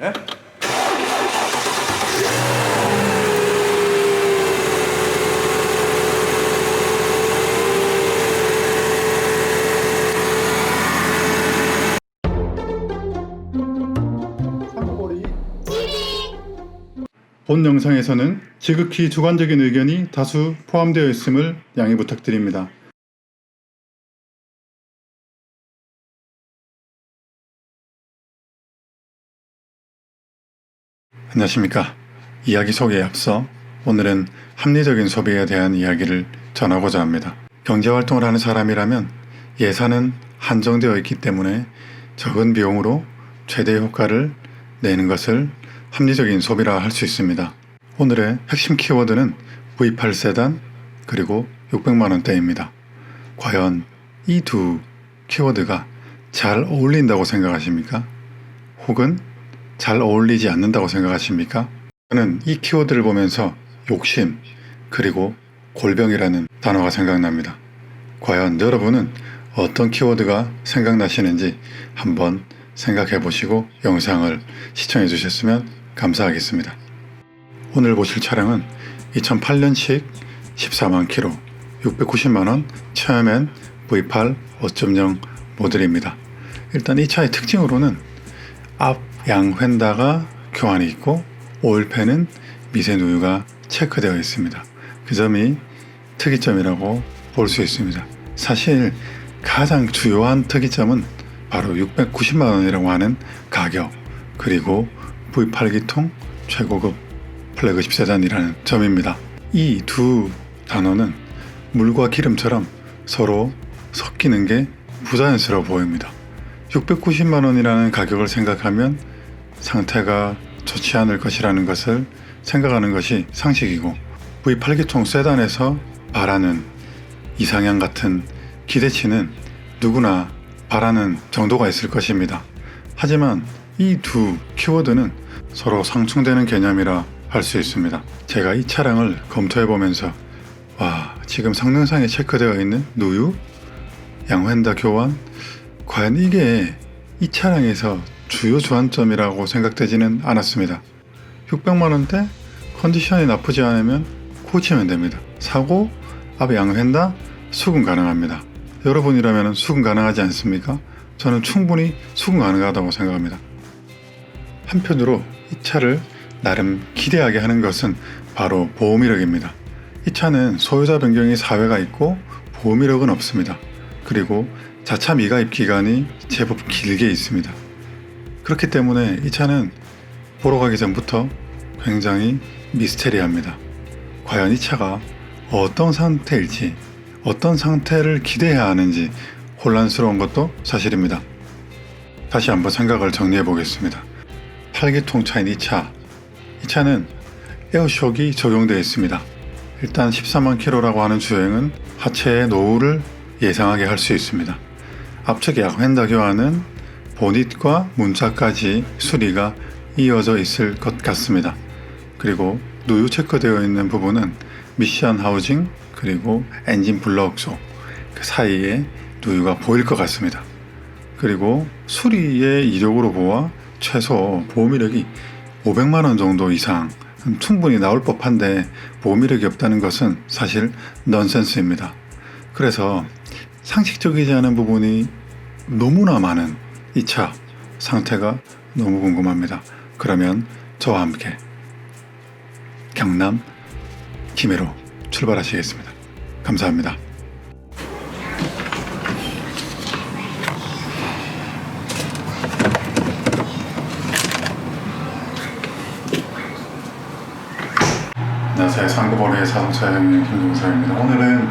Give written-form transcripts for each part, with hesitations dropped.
예? 본 영상에서는 지극히 주관적인 의견이 다수 포함되어 있음을 양해 부탁드립니다. 안녕하십니까. 이야기 소개에 앞서 오늘은 합리적인 소비에 대한 이야기를 전하고자 합니다. 경제활동을 하는 사람이라면 예산은 한정되어 있기 때문에 적은 비용으로 최대 효과를 내는 것을 합리적인 소비라 할 수 있습니다. 오늘의 핵심 키워드는 V8 세단 그리고 600만원대입니다. 과연 이 두 키워드가 잘 어울린다고 생각하십니까? 혹은 잘 어울리지 않는다고 생각하십니까? 저는 이 키워드를 보면서 욕심 그리고 골병이라는 단어가 생각납니다. 과연 여러분은 어떤 키워드가 생각나시는지 한번 생각해 보시고 영상을 시청해 주셨으면 감사하겠습니다. 오늘 보실 차량은 2008년식 14만 킬로 690만원 체험엔 V8 5.0 모델입니다. 일단 이 차의 특징으로는 앞 양 휀다가 교환이 있고 오일팬은 미세 누유가 체크되어 있습니다. 그 점이 특이점이라고 볼 수 있습니다. 사실 가장 주요한 특이점은 바로 690만원이라고 하는 가격 그리고 V8기통 최고급 플래그십 세단이라는 점입니다. 이 두 단어는 물과 기름처럼 서로 섞이는 게 부자연스러워 보입니다. 690만원이라는 가격을 생각하면 상태가 좋지 않을 것이라는 것을 생각하는 것이 상식이고 V8기통 세단에서 바라는 이상향 같은 기대치는 누구나 바라는 정도가 있을 것입니다. 하지만 이 두 키워드는 서로 상충되는 개념이라 할 수 있습니다. 제가 이 차량을 검토해 보면서 지금 성능상에 체크되어 있는 누유, 양휀다 교환, 과연 이게 이 차량에서 주요 주안점이라고 생각되지는 않았습니다. 600만원대 컨디션이 나쁘지 않으면 고치면 됩니다. 사고, 앞에 양휀다 수긍 가능합니다. 여러분이라면 수긍 가능하지 않습니까? 저는 충분히 수긍 가능하다고 생각합니다. 한편으로 이 차를 나름 기대하게 하는 것은 바로 보험이력입니다. 이 차는 소유자 변경이 4회가 있고 보험이력은 없습니다. 그리고 자차 미가입 기간이 제법 길게 있습니다. 그렇기 때문에 이 차는 보러 가기 전부터 굉장히 미스테리합니다. 과연 이 차가 어떤 상태일지, 어떤 상태를 기대해야 하는지 혼란스러운 것도 사실입니다. 다시 한번 생각을 정리해 보겠습니다. 8기통 차인 이 차는 에어쇼크가 적용되어 있습니다. 일단 14만 킬로라고 하는 주행은 하체의 노후를 예상하게 할 수 있습니다. 앞측 양휀다 교환은 보닛과 문짝까지 수리가 이어져 있을 것 같습니다. 그리고 누유 체크되어 있는 부분은 미션 하우징 그리고 엔진 블럭소 그 사이에 누유가 보일 것 같습니다. 그리고 수리의 이력으로 보아 최소 보험이력이 500만원 정도 이상 충분히 나올 법한데 보험이력이 없다는 것은 사실 넌센스입니다. 그래서 상식적이지 않은 부분이 너무나 많은 이 차 상태가 너무 궁금합니다. 그러면 저와 함께 경남 김해로 출발하시겠습니다. 감사합니다. 안녕하세요. 상구보리의 자동차 여행 김동석입니다. 오늘은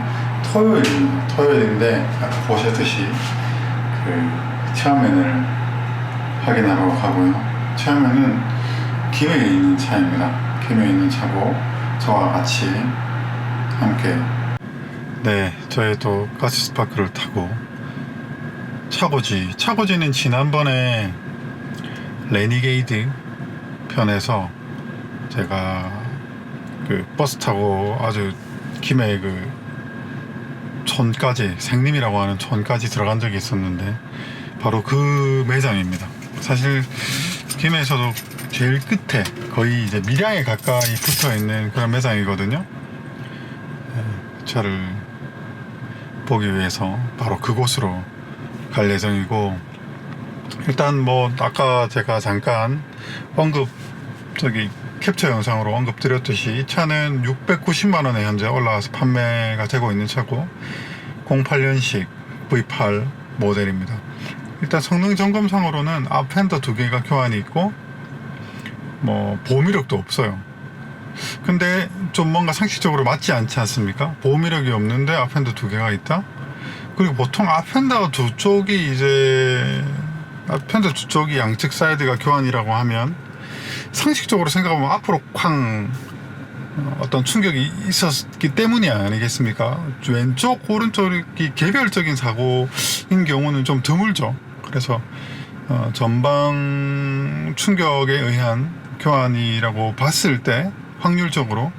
토요일인데 아까 보셨듯이 체험맨을 확인하러 가고요. 체험맨은 김해에 있는 차입니다. 김해에 있는 차고 저와 같이 함께 저의 또 가스스파크를 타고 차고지는 지난번에 레니게이드 편에서 제가 버스 타고 아주 김해 촌까지 생림이라고 하는 촌까지 들어간 적이 있었는데 바로 그 매장입니다. 사실 김해에서도 제일 끝에 거의 이제 밀양에 가까이 붙어 있는 그런 매장이거든요. 차를 보기 위해서 바로 그곳으로 갈 예정이고, 일단 뭐 아까 제가 잠깐 캡처 영상으로 언급드렸듯이 이 차는 690만원에 현재 올라와서 판매가 되고 있는 차고 08년식 V8 모델입니다. 일단 성능 점검상으로는 앞 핸더 2개가 교환이 있고 뭐 보험 이력도 없어요. 근데 좀 뭔가 상식적으로 맞지 않지 않습니까? 보험 이력이 없는데 앞 핸더 2개가 있다? 그리고 보통 앞 핸더 두 쪽이 양측 사이드가 교환이라고 하면 상식적으로 생각하면 앞으로 쾅 어떤 충격이 있었기 때문이 아니겠습니까? 왼쪽 오른쪽이 개별적인 사고인 경우는 좀 드물죠. 그래서 전방 충격에 의한 교환이라고 봤을 때 확률적으로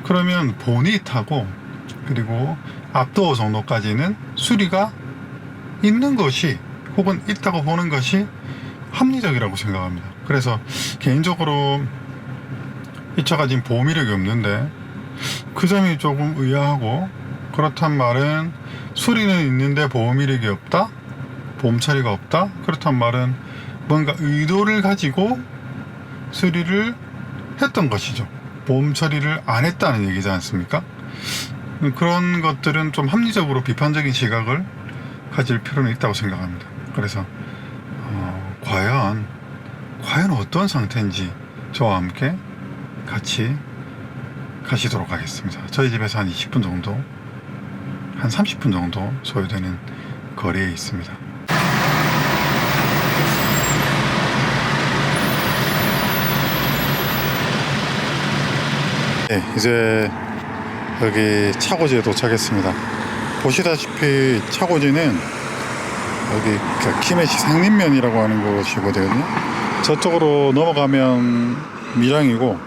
그러면 보닛하고 그리고 앞도어 정도까지는 수리가 있는 것이 혹은 있다고 보는 것이 합리적이라고 생각합니다. 그래서 개인적으로 이 차가 지금 보험 이력이 없는데 그 점이 조금 의아하고, 그렇단 말은 수리는 있는데 보험 이력이 없다? 보험 처리가 없다? 그렇단 말은 뭔가 의도를 가지고 수리를 했던 것이죠. 보험 처리를 안 했다는 얘기지 않습니까? 그런 것들은 좀 합리적으로 비판적인 시각을 가질 필요는 있다고 생각합니다. 그래서 과연 어떤 상태인지 저와 함께 같이 가시도록 하겠습니다. 저희 집에서 한 20분 정도, 한 30분 정도 소요되는 거리에 있습니다. 네, 이제 여기 차고지에 도착했습니다. 보시다시피 차고지는 여기 김해시 상림면이라고 하는 곳이거든요. 저쪽으로 넘어가면 밀양이고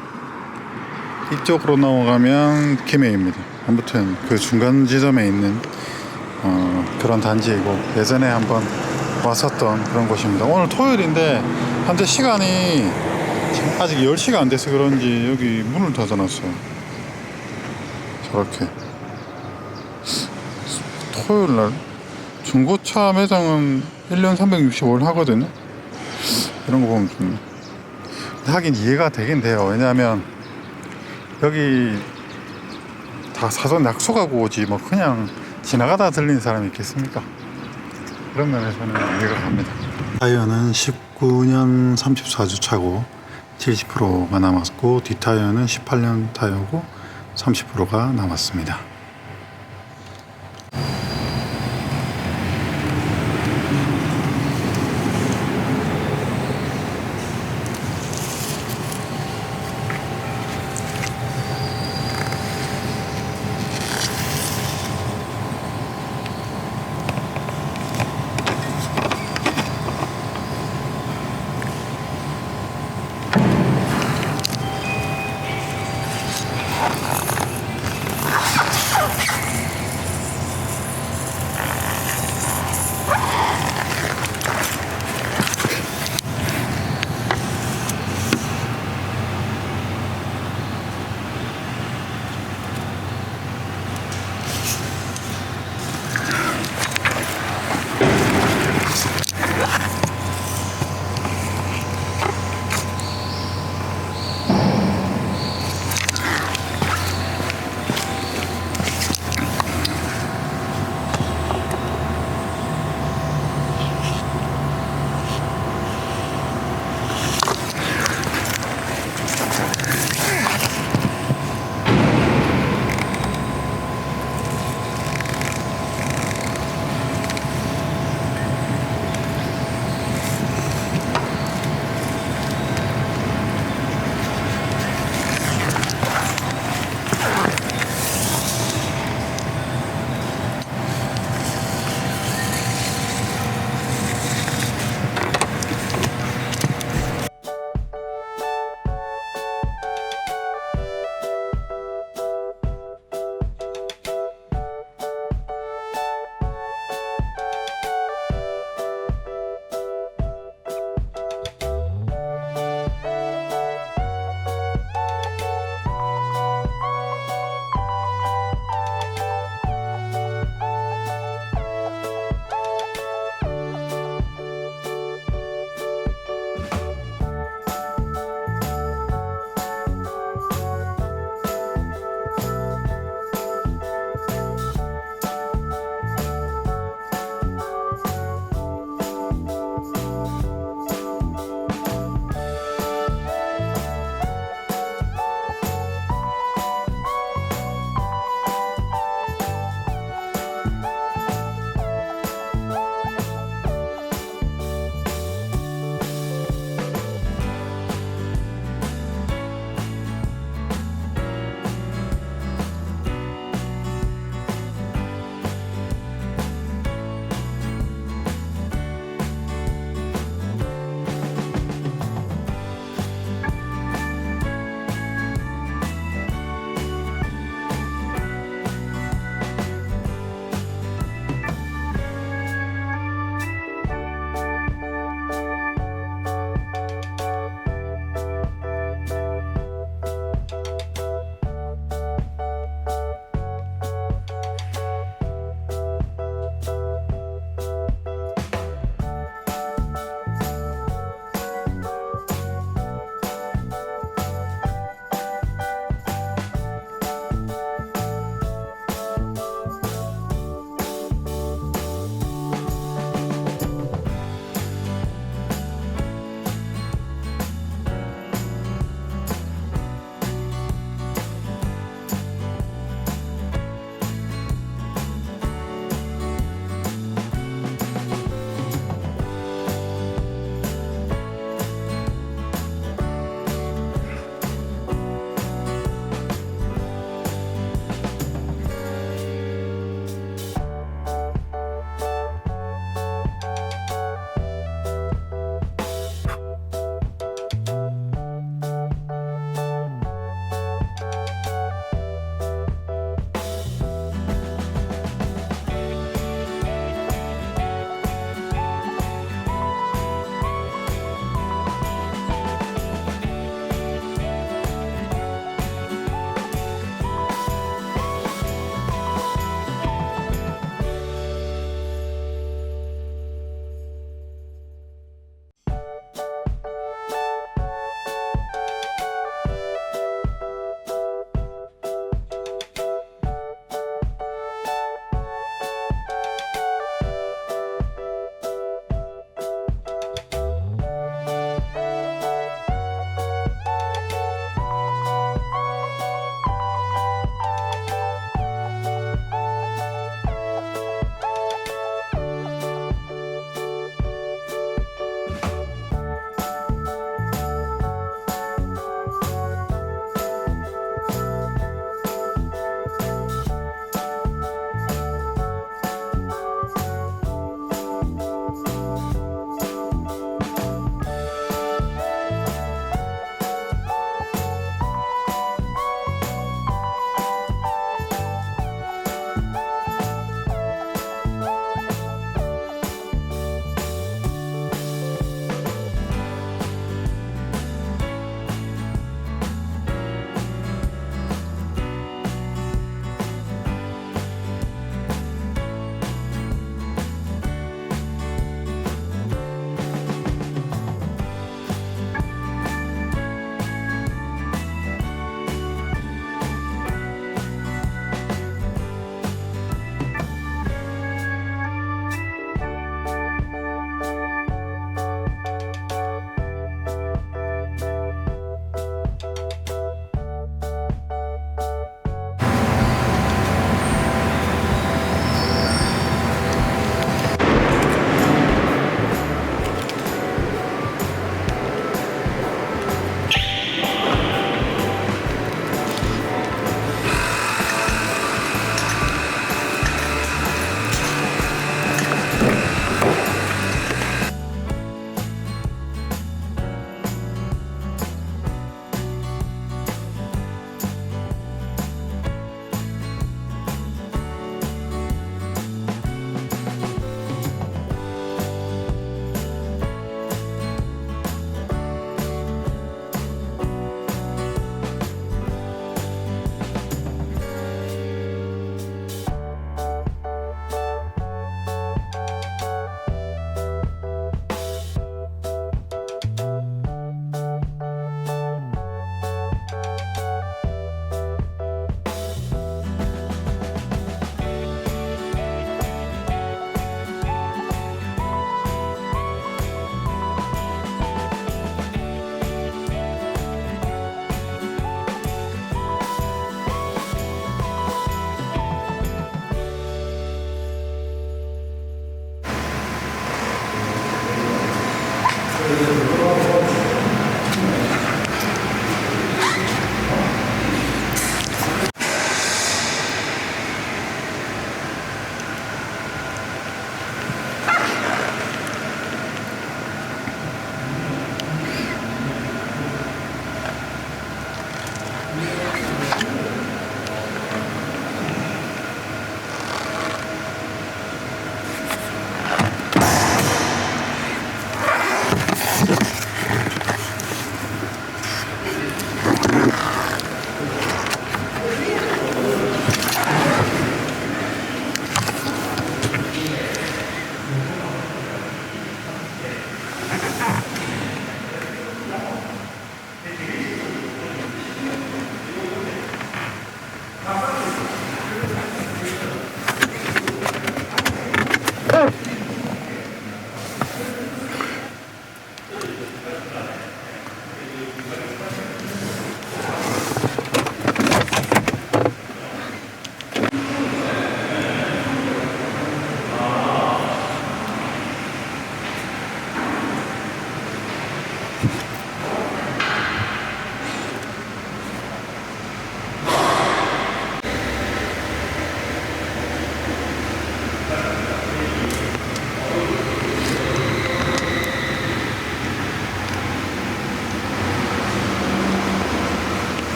이쪽으로 넘어가면 김해입니다. 아무튼 그 중간 지점에 있는 그런 단지이고 예전에 한번 왔었던 그런 곳입니다. 오늘 토요일인데 현재 시간이 아직 10시가 안 돼서 그런지 여기 문을 닫아놨어요. 저렇게 토요일날 중고차 매장은 1년 365일 하거든요. 이런 거 보면 좀 하긴 이해가 되긴 돼요. 왜냐하면 여기 다 사전 약속하고 오지 뭐 그냥 지나가다 들리는 사람이 있겠습니까? 그런 면에서는 이해가 갑니다. 타이어는 19년 34주 차고 70%가 남았고 뒷타이어는 18년 타이어고 30%가 남았습니다.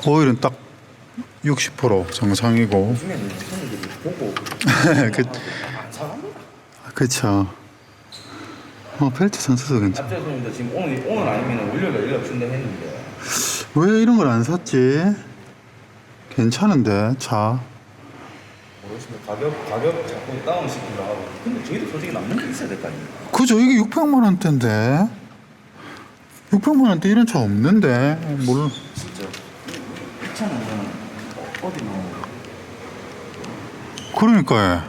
오일은 딱 60% 정상이고. 요즘에는 손님들이 보고 그, 안 사갑니다. 그쵸. 벨트 선수도 괜찮아. 앞서 손님들 지금 오늘 아니면 월요일에 연락 준다 했는데 왜 이런 걸 안 샀지? 괜찮은데, 차. 모르겠습니다. 가격 자꾸 다운 시키려고 하고. 근데 저희도 솔직히 남는 게 있어야 될 거 아닙니까? 그죠? 이게 600만 원대인데. 600만 원대 이런 차 없는데. 뭘. 진짜 이 차는 어디 뭐 그러니까요.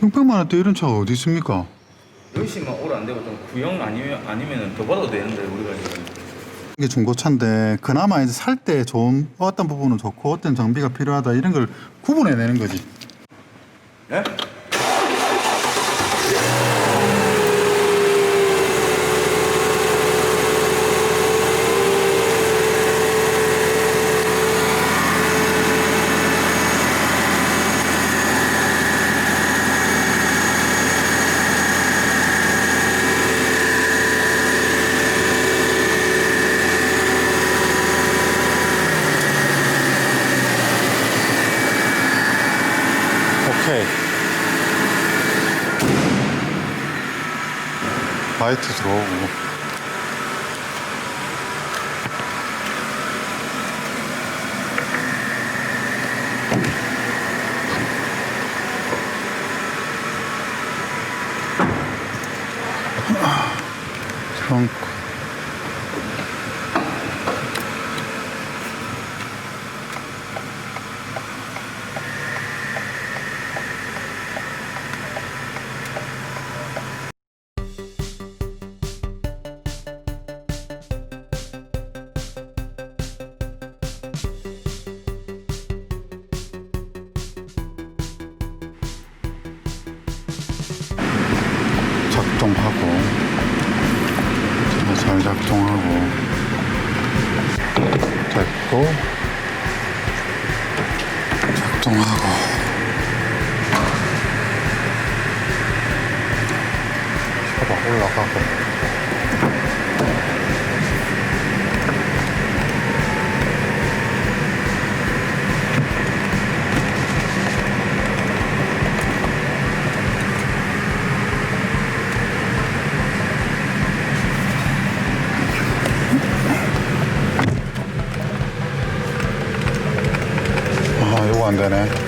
600만 원대 이런 차가 어디 있습니까? 열심히 오래 안 되고 좀 구형 아니면은 더 받아도 되는데 우리가 이제 이게 중고차인데 그나마 이제 살 때 좋은 어떤 부분은 좋고 어떤 장비가 필요하다 이런 걸 구분해내는 거지. 예? 오케이. 라이트 들어오고. 트렁크. 작동하고 잘 작동하고 됐고 작동하고 샤바 올라가고 요거 안 되네.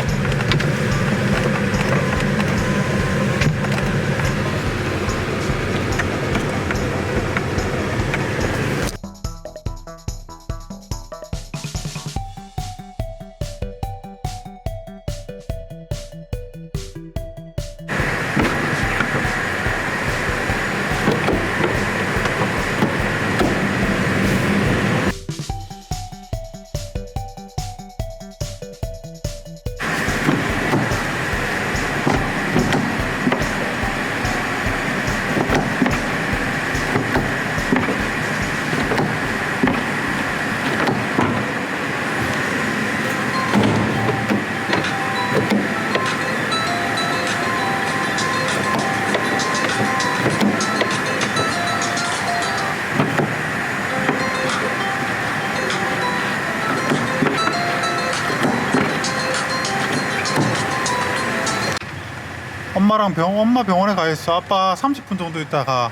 엄마 병원에 가 있어. 아빠 30분 정도 있다가.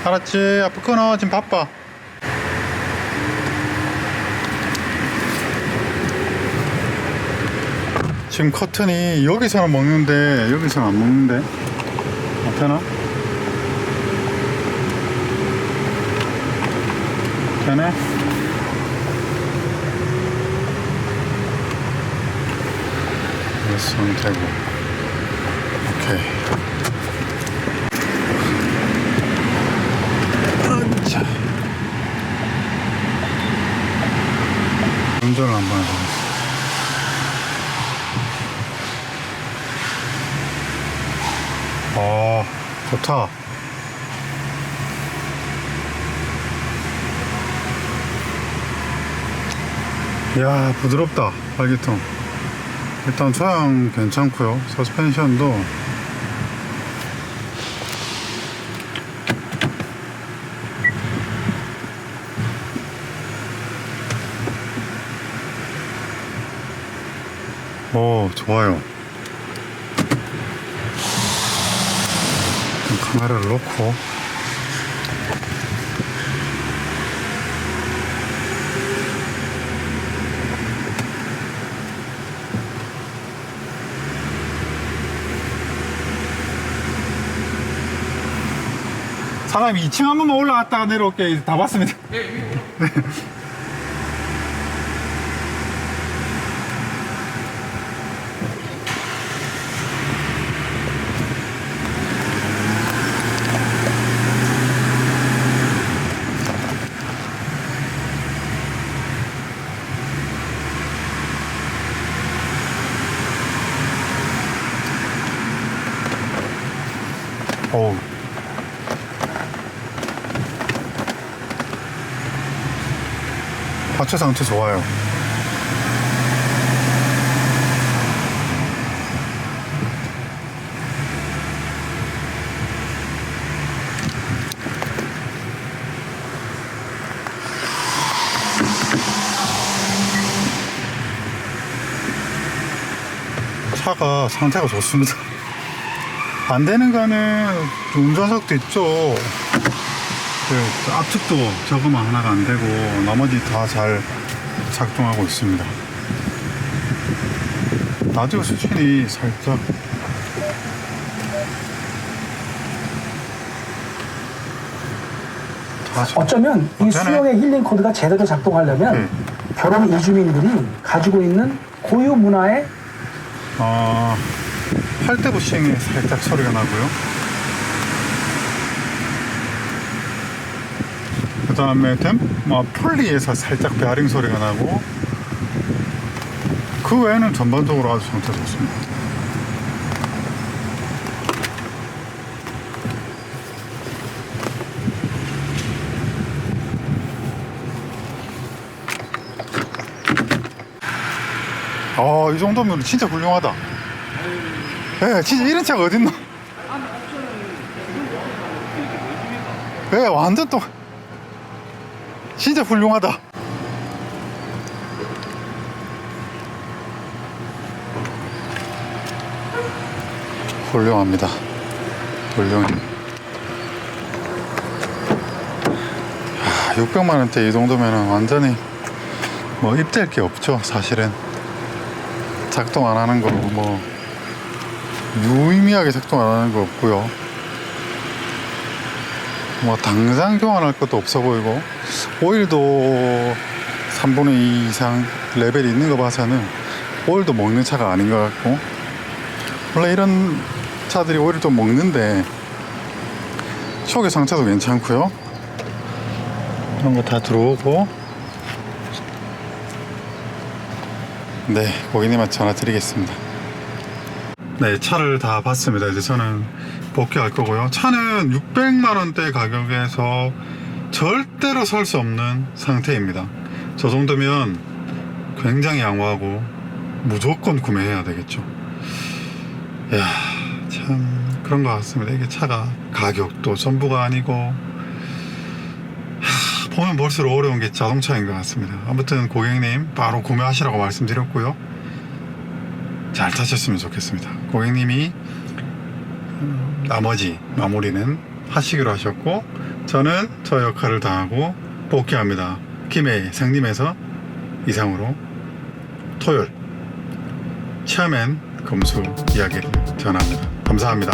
알았지. 아빠 끊어. 지금 바빠. 지금 커튼이 여기서는 먹는데 여기서는 안 먹는데. 안 되나? 되네? 손 대고. 오케이. 자. 운전을 한번 해보겠습니다. 좋다. 이야, 부드럽다. 발기통. 일단 차량 괜찮고요. 서스펜션도 오, 좋아요. 카메라를 놓고 사장님 2층 한 번만 올라갔다가 내려올게. 다 봤습니다. 어우. 하체 상태 좋아요. 차가 상태가 좋습니다. 안 되는 거는 운전석도 있죠. 그 앞측도 저거만 하나가 안 되고 나머지 다 잘 작동하고 있습니다. 라디오 수준이 살짝 어쩌면 이 수영의 힐링 코드가 제대로 작동하려면 결혼 이주민들이 가지고 있는 고유 문화의 팔대 부싱이 살짝 소리가 나고요. 그 다음에 폴리에서 살짝 베어링 소리가 나고, 그 외에는 전반적으로 아주 상태 좋습니다. 이 정도면 진짜 훌륭하다. 예, 진짜 이런 차가 어딨나? 예, 완전 또 진짜 훌륭하다. 훌륭합니다. 훌륭해. 600만 원대 이 정도면 완전히 뭐 입댈 게 없죠. 사실은 작동 안 하는 거 뭐 유의미하게 작동 안 하는 거 없고요. 뭐 당장 교환할 것도 없어 보이고, 오일도 3분의 2 이상 레벨이 있는 거 봐서는 오일도 먹는 차가 아닌 것 같고, 원래 이런 차들이 오일을 좀 먹는데 쇼크 상태도 괜찮고요. 이런 거 다 들어오고. 네, 고객님한테 전화 드리겠습니다. 네, 차를 다 봤습니다. 이제 저는 복귀할 거고요. 차는 600만 원대 가격에서 절대로 살 수 없는 상태입니다. 저 정도면 굉장히 양호하고 무조건 구매해야 되겠죠. 이야, 참 그런 것 같습니다. 이게 차가 가격도 전부가 아니고, 보면 볼수록 어려운 게 자동차인 것 같습니다. 아무튼 고객님 바로 구매하시라고 말씀드렸고요. 잘 타셨으면 좋겠습니다. 고객님이 나머지 마무리는 하시기로 하셨고, 저는 저 역할을 다하고 복귀합니다. 김해 상림에서 이상으로 토요일 체어맨 검수 이야기를 전합니다. 감사합니다.